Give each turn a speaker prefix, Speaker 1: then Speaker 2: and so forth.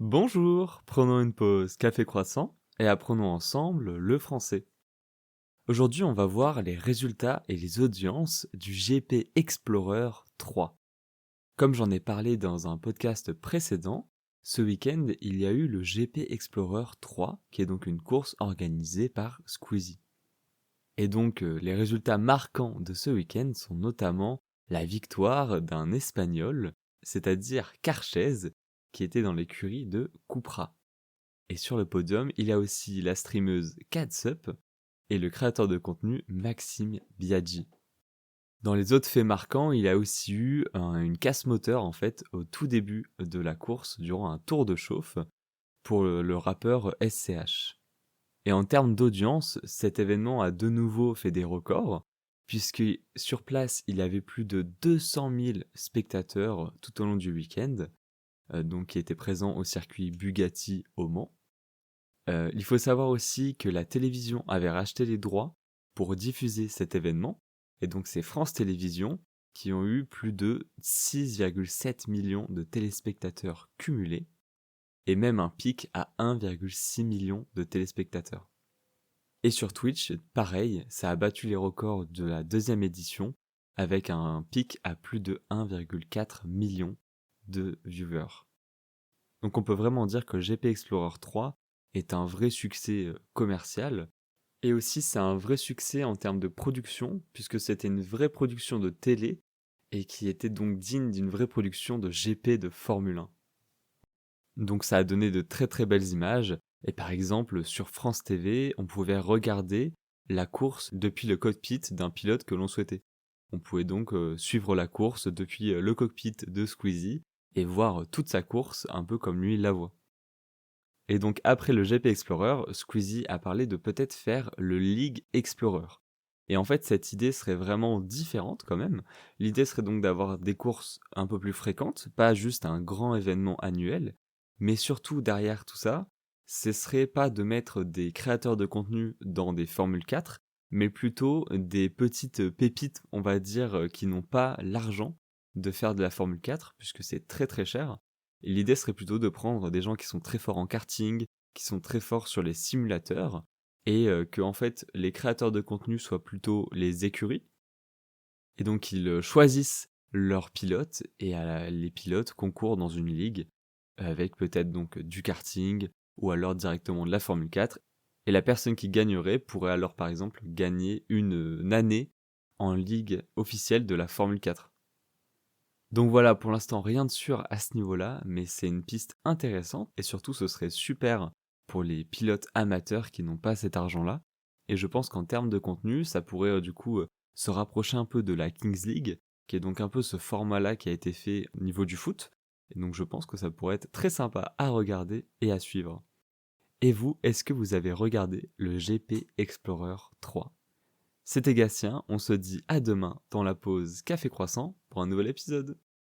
Speaker 1: Bonjour, prenons une pause café croissant et apprenons ensemble le français. Aujourd'hui, on va voir les résultats et les audiences du GP Explorer 3. Comme j'en ai parlé dans un podcast précédent, ce week-end, il y a eu le GP Explorer 3, qui est donc une course organisée par Squeezie. Et donc, les résultats marquants de ce week-end sont notamment la victoire d'un Espagnol, c'est-à-dire Carchez, qui était dans l'écurie de Cupra. Et sur le podium, il y a aussi la streameuse Catsup et le créateur de contenu Maxime Biaggi. Dans les autres faits marquants, il y a aussi eu une casse moteur en fait au tout début de la course durant un tour de chauffe pour le rappeur SCH. Et en termes d'audience, cet événement a de nouveau fait des records puisque sur place, il y avait plus de 200 000 spectateurs tout au long du week-end, donc qui étaient présents au circuit Bugatti au Mans. Il faut savoir aussi que la télévision avait racheté les droits pour diffuser cet événement, et donc c'est France Télévisions qui ont eu plus de 6,7 millions de téléspectateurs cumulés, et même un pic à 1,6 million de téléspectateurs. Et sur Twitch, pareil, ça a battu les records de la deuxième édition, avec un pic à plus de 1,4 million de viewers. Donc on peut vraiment dire que GP Explorer 3 est un vrai succès commercial. Et aussi c'est un vrai succès en termes de production, puisque c'était une vraie production de télé, et qui était donc digne d'une vraie production de GP de Formule 1. Donc ça a donné de très très belles images, et par exemple sur France TV, on pouvait regarder la course depuis le cockpit d'un pilote que l'on souhaitait. On pouvait donc suivre la course depuis le cockpit de Squeezie, et voir toute sa course un peu comme lui la voit. Et donc après le GP Explorer, Squeezie a parlé de peut-être faire le League Explorer. Et en fait, cette idée serait vraiment différente quand même. L'idée serait donc d'avoir des courses un peu plus fréquentes, pas juste un grand événement annuel, mais surtout derrière tout ça, ce serait pas de mettre des créateurs de contenu dans des Formule 4, mais plutôt des petites pépites, on va dire, qui n'ont pas l'argent de faire de la Formule 4, puisque c'est très très cher. Et l'idée serait plutôt de prendre des gens qui sont très forts en karting, qui sont très forts sur les simulateurs, et que en fait les créateurs de contenu soient plutôt les écuries, et donc ils choisissent leurs pilotes, et les pilotes concourent dans une ligue, avec peut-être donc du karting, ou alors directement de la Formule 4, et la personne qui gagnerait pourrait alors par exemple gagner une année en ligue officielle de la Formule 4. Donc voilà, pour l'instant, rien de sûr à ce niveau-là, mais c'est une piste intéressante, et surtout ce serait super pour les pilotes amateurs qui n'ont pas cet argent-là. Et je pense qu'en termes de contenu, ça pourrait du coup se rapprocher un peu de la Kings League, qui est donc un peu ce format-là qui a été fait au niveau du foot. Et donc je pense que ça pourrait être très sympa à regarder et à suivre. Et vous, est-ce que vous avez regardé le GP Explorer 3 ? C'était Gatien, on se dit à demain dans la pause Café Croissant pour un nouvel épisode.